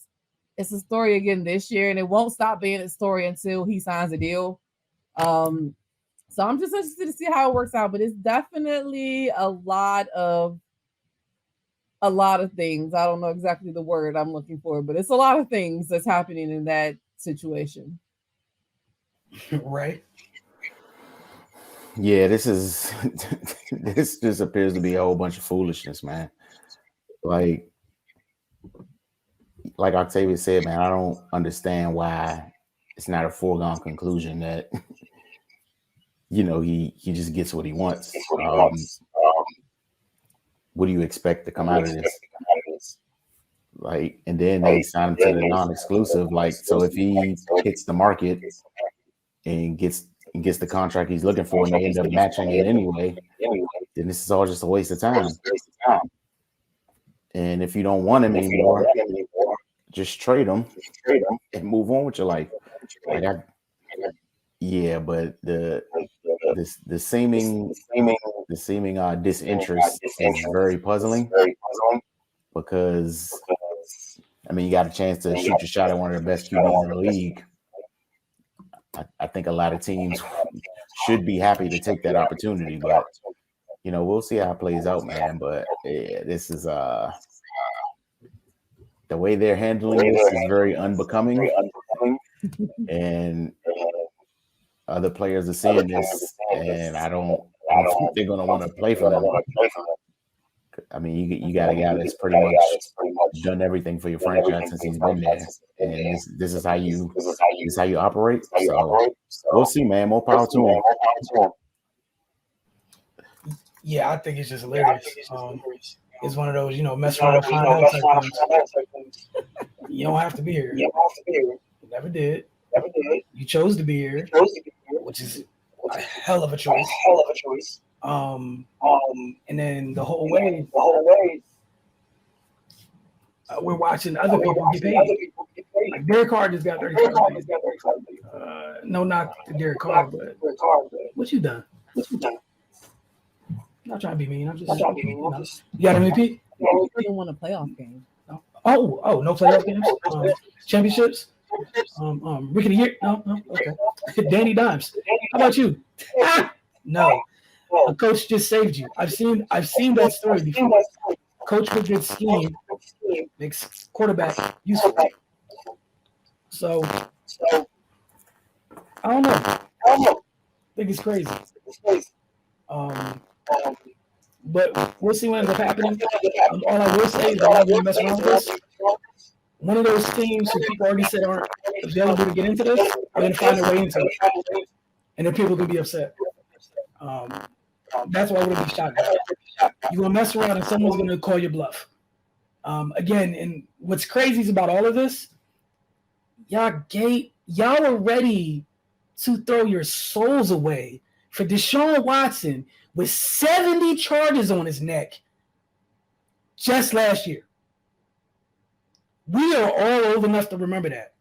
it's a story again this year, and it won't stop being a story until he signs a deal. So I'm just interested to see how it works out, but it's definitely a lot of things. I don't know exactly the word I'm looking for, but it's a lot of things that's happening in that situation. Right. Yeah, this just appears to be a whole bunch of foolishness, man. Like Octavia said, man, I don't understand why it's not a foregone conclusion that he just gets what he wants. What do you expect to come out of this? And then they sign him to the non-exclusive. So if he hits the market and gets the contract he's looking for, and they end up matching it anyway, then this is all just a waste of time. And if you don't want him anymore, just trade him and move on with your life. But the seeming disinterest is very puzzling, because you got a chance to shoot your shot at one of the best QBs in the league. I think a lot of teams should be happy to take that opportunity, but we'll see how it plays out, man. But this is the way they're handling this is very unbecoming, and other players are seeing this, and I don't think they're going to want to play for them. You got a guy that's pretty much done everything for your franchise since he's been there, and this is how you operate. So we'll see, man. More power to him. Yeah, I think it's just hilarious. It's one of those, mess around, find out type things. You don't have to be here. You never did. You chose to be here, which is a hell of a choice. And then the whole way, we're watching other people get paid. Like Derek Carr just got 35 million. No knock to Derek Carr, but what you done? I'm not trying to be mean. I'm just. You got an MVP? You didn't want a playoff game. No. Oh, no playoff games. Championships. Rookie of the year? No. Okay. Danny Dimes. How about you? No. A coach just saved you. I've seen that story before. coach with good scheme makes quarterback useful. So I don't know. I think it's crazy. But we'll see what ends up happening. All I will say is that I'm not going to mess around with this. One of those teams who people already said aren't available to get into this are going to find a way into it. And then people can be upset. That's why I wouldn't be shocked. You're going to mess around and someone's going to call your bluff. Again, and what's crazy is about all of this, y'all were ready to throw your souls away for Deshaun Watson with 70 charges on his neck just last year. We are all old enough to remember that.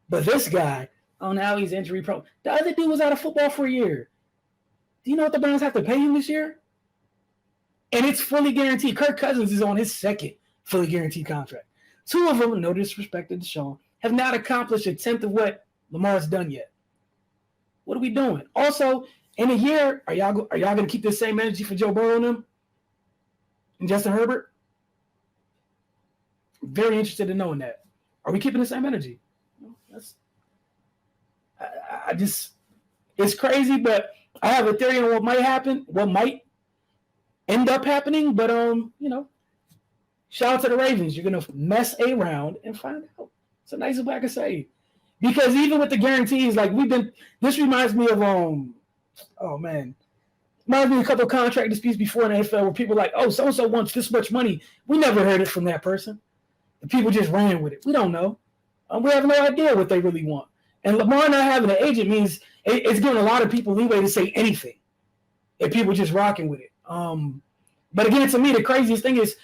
But this guy, now he's injury prone. The other dude was out of football for a year. Do you know what the Browns have to pay him this year? And it's fully guaranteed. Kirk Cousins is on his second fully guaranteed contract. Two of them, no disrespect to Deshaun, have not accomplished a tenth of what Lamar's done yet. What are we doing? Also, in a year, are y'all going to keep the same energy for Joe Burrow and them and Justin Herbert? Very interested in knowing that. Are we keeping the same energy? It's crazy, but I have a theory on what might happen, what might end up happening. But shout out to the Ravens. You're gonna mess around and find out. It's a nice way I can say, because even with the guarantees, like this reminds me of reminds me of a couple of contract disputes before in the NFL where people are like, oh, so and so wants this much money. We never heard it from that person. The people just ran with it. We don't know. We have no idea what they really want. And Lamar not having an agent means it's giving a lot of people leeway to say anything, and people just rocking with it. But again, to me, the craziest thing is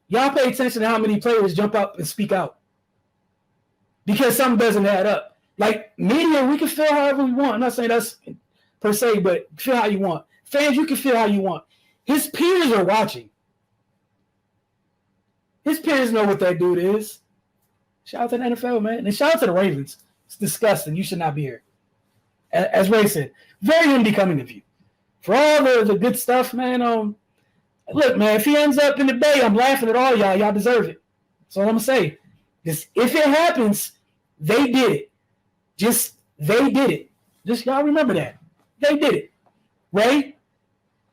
y'all pay attention to how many players jump up and speak out because something doesn't add up. Like media, we can feel however we want. I'm not saying that's per se, but feel how you want. Fans, you can feel how you want. His peers are watching. His peers know what that dude is. Shout out to the NFL, man. And shout out to the Ravens. It's disgusting. You should not be here. As Ray said, very unbecoming of you. For all the good stuff, man, look, man, if he ends up in the Bay, I'm laughing at all y'all. Y'all deserve it. That's all I'm going to say. If it happens, they did it. They did it. Just y'all remember that. They did it. Ray,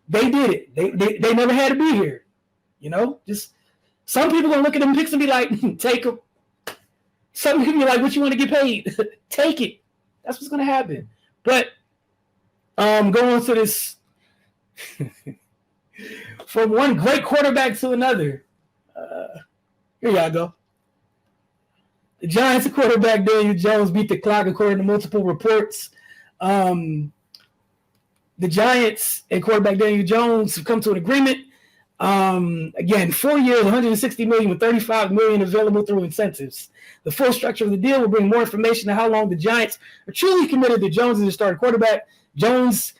they did it. They never had to be here. Just some people going to look at them picks and be like, take them. Some people be like, what you want to get paid? Take it. That's what's going to happen. But going to this from one great quarterback to another. Here y'all go. The Giants quarterback Daniel Jones beat the clock according to multiple reports. The Giants and quarterback Daniel Jones have come to an agreement. Again, 4 years, $160 million with $35 million available through incentives. The full structure of the deal will bring more information on how long the Giants are truly committed to Jones as their starting quarterback. Jones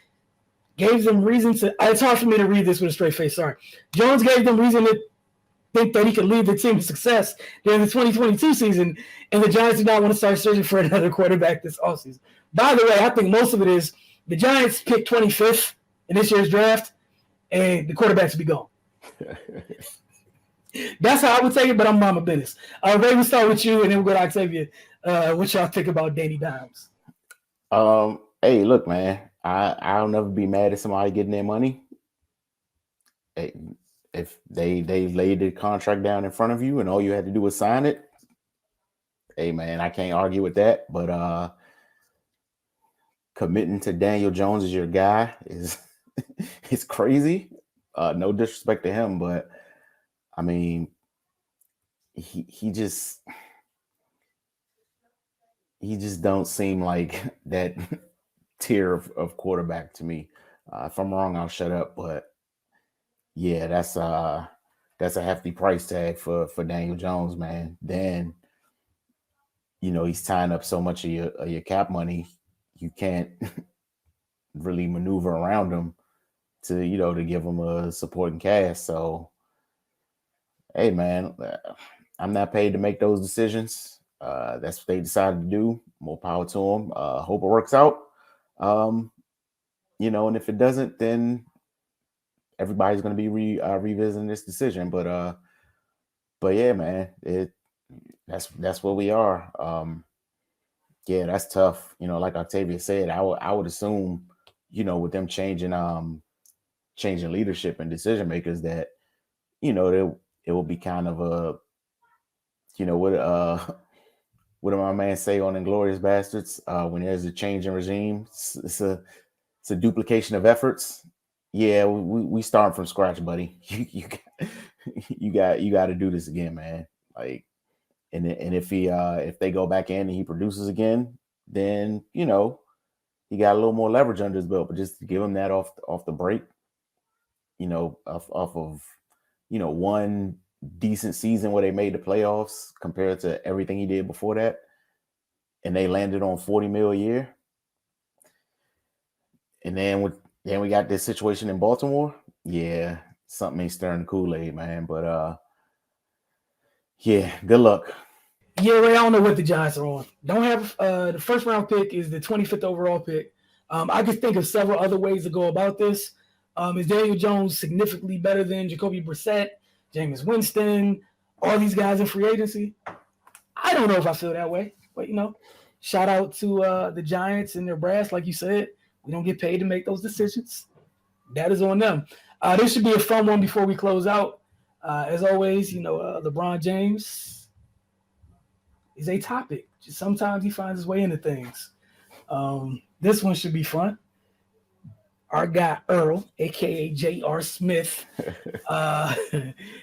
gave them reason to. It's hard for me to read this with a straight face. Sorry. Jones gave them reason to think that he could lead the team to success during the 2022 season, and the Giants do not want to start searching for another quarterback this offseason. By the way, I think most of it is the Giants picked 25th in this year's draft, and the quarterbacks will be gone. That's how I would take it, but I'm mama business. Ray, we'll start with you, and then we'll go to Octavia. What y'all think about Danny Dimes? Hey, look, man. I'll never be mad at somebody getting their money. Hey, if they laid the contract down in front of you and all you had to do was sign it, hey, man, I can't argue with that. But committing to Daniel Jones as your guy is it's crazy. No disrespect to him, but I mean, he just don't seem like that tier of quarterback to me. If I'm wrong, I'll shut up. But yeah, that's a hefty price tag for Daniel Jones, man. Then he's tying up so much of your cap money, you can't really maneuver around him to give him a supporting cast. So, hey, man, I'm not paid to make those decisions. That's what they decided to do. More power to them. Hope it works out. And if it doesn't, then everybody's going to be revisiting this decision. But yeah, man, that's where we are. Yeah, that's tough. Like Octavia said, I would assume, with them changing leadership and decision makers, that it will be kind of a, what did my man say on Inglourious Bastards? When there's a change in regime, it's a duplication of efforts. Yeah, we start from scratch, buddy. You got to do this again, man. Like, and if they go back in and he produces again, then he got a little more leverage under his belt. But just to give him that off the break, off of one decent season where they made the playoffs compared to everything he did before that, and they landed on $40 million a year. And then we got this situation in Baltimore. Yeah, something ain't stirring the Kool-Aid, man. But yeah, good luck. Yeah, Ray, I don't know what the Giants are on. Don't have the first round pick is the 25th overall pick. I could think of several other ways to go about this. Is Daniel Jones significantly better than Jacoby Brissett, Jameis Winston, all these guys in free agency? I don't know if I feel that way, but shout out to the Giants and their brass. Like you said, we don't get paid to make those decisions. That is on them. This should be a fun one before we close out. As always, LeBron James is a topic. Just sometimes he finds his way into things. This one should be fun. Our guy Earl, aka J.R. Smith,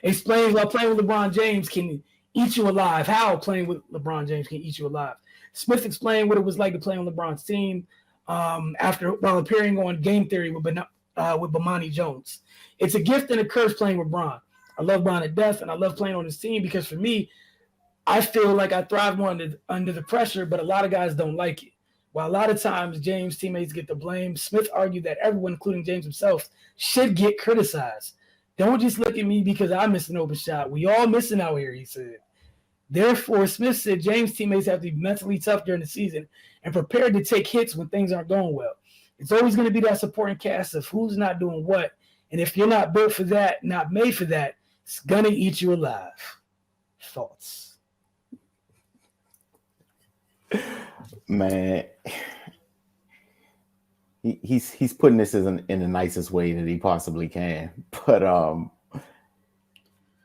explains why playing with LeBron James can eat you alive. How playing with LeBron James can eat you alive. Smith explained what it was like to play on LeBron's team while appearing on Game Theory with Bomani Jones. It's a gift and a curse playing with Bron. I love Bron to death, and I love playing on his team because for me, I feel like I thrive more under the pressure, but a lot of guys don't like it. While a lot of times James' teammates get the blame, Smith argued that everyone, including James himself, should get criticized. Don't just look at me because I missed an open shot. We all missing out here, he said. Therefore, Smith said James' teammates have to be mentally tough during the season and prepared to take hits when things aren't going well. It's always going to be that supporting cast of who's not doing what. And if you're not built for that, not made for that, it's going to eat you alive. Thoughts? Man, he's putting this in the nicest way that he possibly can. But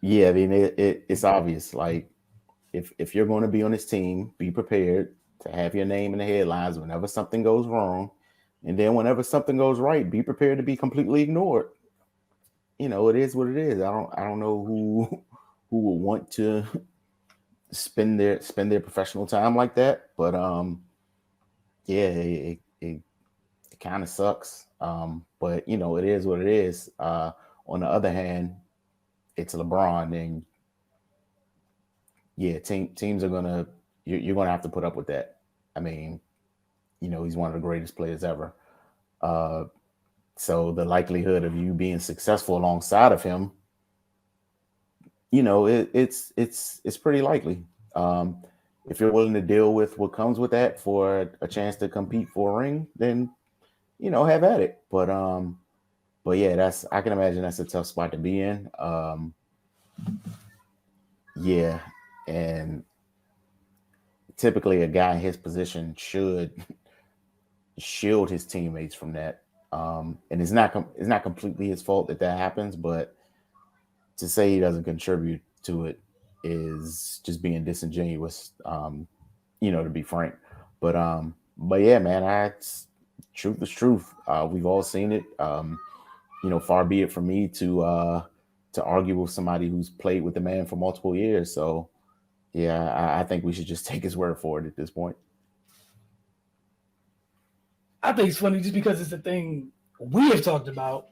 yeah, I mean it's obvious. Like if you're going to be on this team, be prepared to have your name in the headlines whenever something goes wrong, and then whenever something goes right, be prepared to be completely ignored. It is what it is. I don't know who would want to spend their professional time like that, but yeah, it kind of sucks. But it is what it is. On the other hand, it's LeBron, and yeah, teams are gonna you're gonna have to put up with that. I mean, he's one of the greatest players ever. So the likelihood of you being successful alongside of him, it's pretty likely. If you're willing to deal with what comes with that for a chance to compete for a ring, then have at it. But yeah, I can imagine that's a tough spot to be in. Yeah, and typically a guy in his position should shield his teammates from that. And it's not completely his fault that happens, but to say he doesn't contribute to it is just being disingenuous, to be frank. But yeah, man, truth is truth. We've all seen it. Far be it from me to argue with somebody who's played with the man for multiple years. So yeah, I think we should just take his word for it at this point. I think it's funny just because it's a thing we have talked about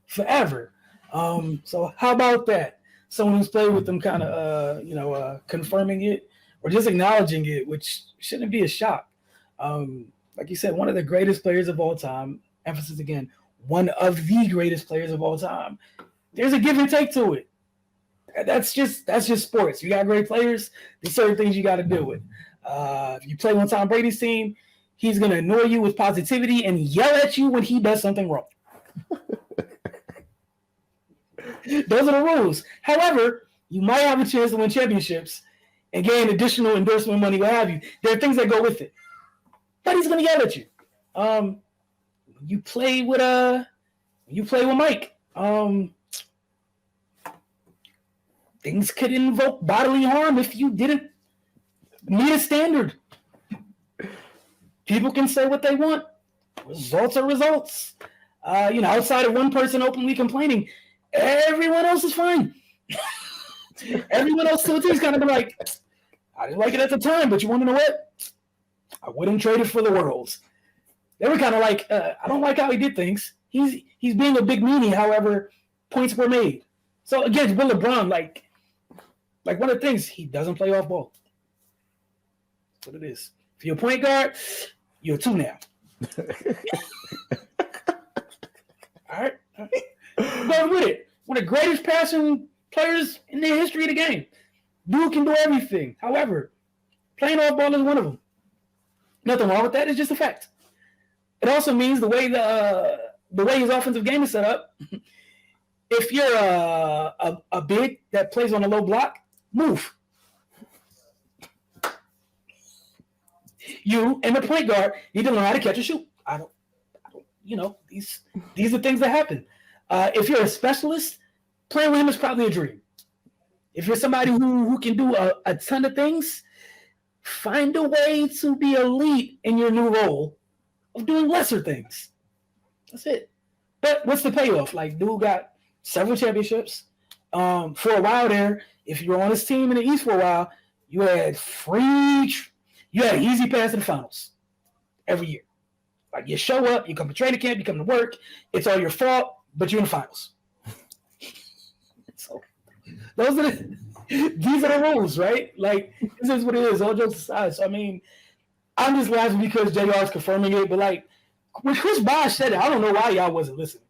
forever. So how about that? Someone who's played with them kind of, confirming it or just acknowledging it, which shouldn't be a shock. Like you said, one of the greatest players of all time, emphasis again, one of the greatest players of all time. There's a give and take to it. That's just sports. You got great players. There's certain things you got to do with. If you play on Tom Brady's team, he's going to annoy you with positivity and yell at you when he does something wrong. Those are the rules. However, you might have a chance to win championships and gain additional endorsement money, what have you. There are things that go with it. But he's going to yell at you. You play with Mike. Things could invoke bodily harm if you didn't meet a standard. People can say what they want. Results are results. Outside of one person openly complaining, everyone else is fine. Everyone else to the team's kind of been like, I didn't like it at the time, but you want to know what? I wouldn't trade it for the world. They were kind of like, I don't like how he did things. He's being a big meanie, however, points were made. So again, with LeBron, like one of the things, he doesn't play off ball. That's what it is. If you're a point guard, you're a 2 now. All right. Go with it. One of the greatest passing players in the history of the game. Dude can do everything. However, playing off ball is one of them. Nothing wrong with that. It's just a fact. It also means the way his offensive game is set up. If you're a big that plays on a low block, move. You and the point guard need to learn how to catch and shoot. These are things that happen. If you're a specialist, playing with him is probably a dream. If you're somebody who can do a ton of things, find a way to be elite in your new role of doing lesser things. That's it. But what's the payoff? Like, dude got several championships. For a while there, if you were on his team in the East for a while, you had an easy pass to the finals every year. Like, you show up, you come to training camp, you come to work, it's all your fault, but you're in the finals. So these are the rules, right? Like, this is what it is, all jokes aside. So, I mean, I'm just laughing because JR is confirming it, but like, when Chris Bosh said it, I don't know why y'all wasn't listening.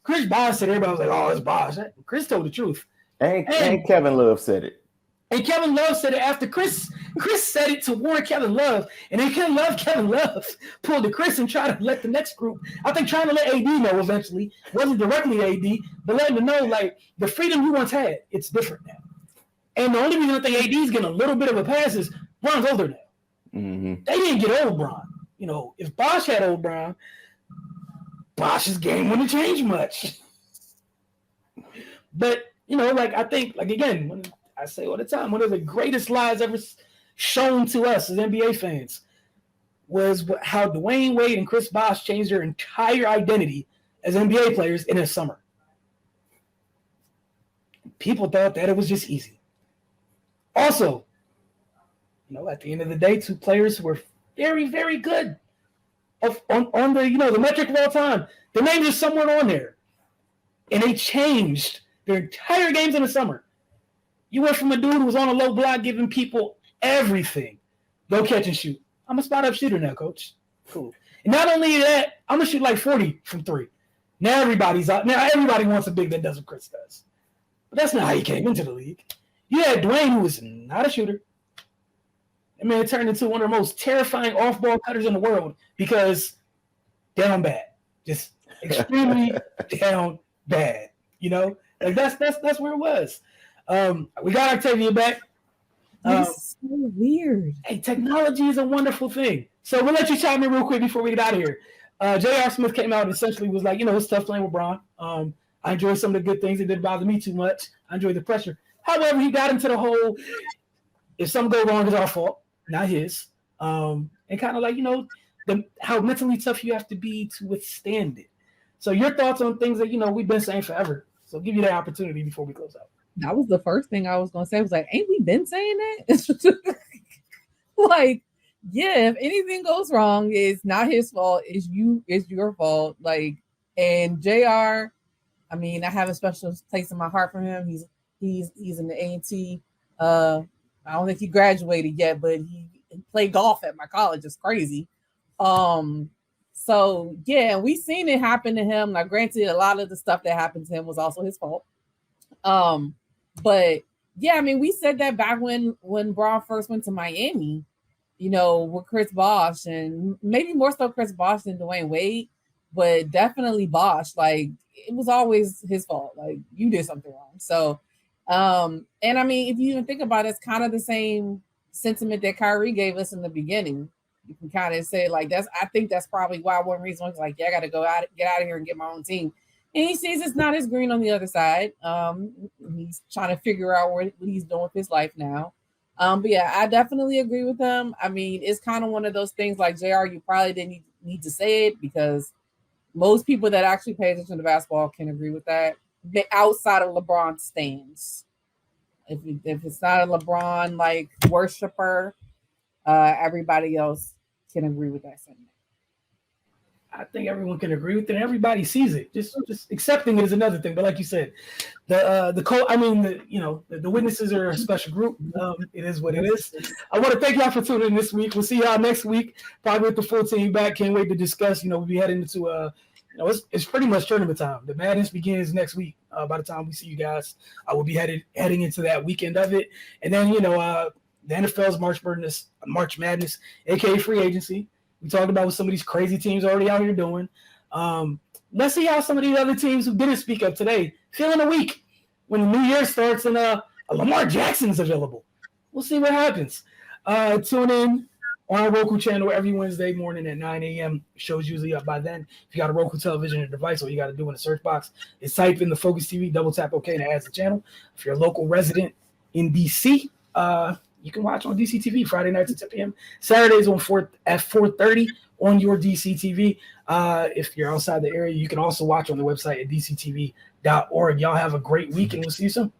Chris Bosh said, everybody was like, oh, it's Bosh. Chris told the truth. And Kevin Love said it. And Kevin Love said it after Chris said it to warn Kevin Love. And then Kevin Love pulled to Chris and tried to let the next group, I think trying to let AD know eventually, wasn't directly AD, but letting him know, like, the freedom you once had, it's different now. And the only reason I think AD is getting a little bit of a pass is Bron's older now. Mm-hmm. They didn't get old Bron. If Bosh had old Bron, Bosh's game wouldn't change much. But, I think, again, when I say all the time, one of the greatest lies ever shown to us as NBA fans was how Dwayne Wade and Chris Bosh changed their entire identity as NBA players in a summer. People thought that it was just easy. Also, at the end of the day, two players who were very, very good on the metric of all time. Their names are somewhere on there. And they changed their entire games in the summer. You went from a dude who was on a low block giving people everything. Go catch and shoot. I'm a spot-up shooter now, coach. Cool. And not only that, I'm going to shoot like 40 from 3. Now everybody's out. Now everybody wants a big that does what Chris does. But that's not how he came into the league. You had Dwayne, who was not a shooter. That man turned into one of the most terrifying off-ball cutters in the world because down bad. Just extremely down bad. Like that's where it was. We got Octavia back. It's so weird. Hey, technology is a wonderful thing. So we'll let you chime in real quick before we get out of here. J.R. Smith came out and essentially was like, it's tough playing with Bron. I enjoy some of the good things. It didn't bother me too much. I enjoyed the pressure. However, he got into the whole, if something go wrong, it's our fault, not his. And kind of like, how mentally tough you have to be to withstand it. So your thoughts on things that, we've been saying forever. So I'll give you that opportunity before we close out. That was the first thing I was going to say. I was like, ain't we been saying that? Like, yeah, if anything goes wrong, it's not his fault. It's your fault. Like, and JR, I mean, I have a special place in my heart for him. He's in the A&T. I don't think he graduated yet, but he played golf at my college. It's crazy. So yeah, we seen it happen to him. Now, granted, a lot of the stuff that happened to him was also his fault. But yeah, I mean, we said that back when Bron first went to Miami, with Chris Bosh, and maybe more so Chris Bosh than Dwayne Wade. but definitely Bosch. Like, it was always his fault. Like, you did something wrong. So, and I mean, if you even think about it, it's kind of the same sentiment that Kyrie gave us in the beginning. You can kind of say, like, I think that's probably why one reason was like, yeah, I got to get out of here and get my own team. And he sees it's not as green on the other side. He's trying to figure out what he's doing with his life now. But yeah, I definitely agree with him. I mean, it's kind of one of those things like, JR, you probably didn't need to say it, because most people that actually pay attention to basketball can agree with that. Outside of LeBron stands. If it's not a LeBron like worshiper, everybody else can agree with that sentiment. I think everyone can agree with it. Everybody sees it. Just accepting it is another thing. But like you said, the witnesses are a special group. It is what it is. I want to thank y'all for tuning in this week. We'll see y'all next week, probably with the full team back. Can't wait to discuss. We'll be heading into it's pretty much tournament time. The madness begins next week. By the time we see you guys, I will be heading into that weekend of it, and then the NFL's March Madness, aka free agency. We talked about what some of these crazy teams already out here doing. Let's see how some of these other teams who didn't speak up today feel in a week when the new year starts and a Lamar Jackson's available. We'll see what happens. Tune in on our Roku channel every Wednesday morning at 9 a.m. Show's usually up by then. If you got a Roku television or device, all you got to do in the search box is type in the Focus TV, double tap OK, and it adds the channel. If you're a local resident in DC, you can watch on DC TV Friday nights at 10 p.m. Saturdays at 4:30 on your DC TV. If you're outside the area, you can also watch on the website at dctv.org. Y'all have a great week, and we'll see you soon.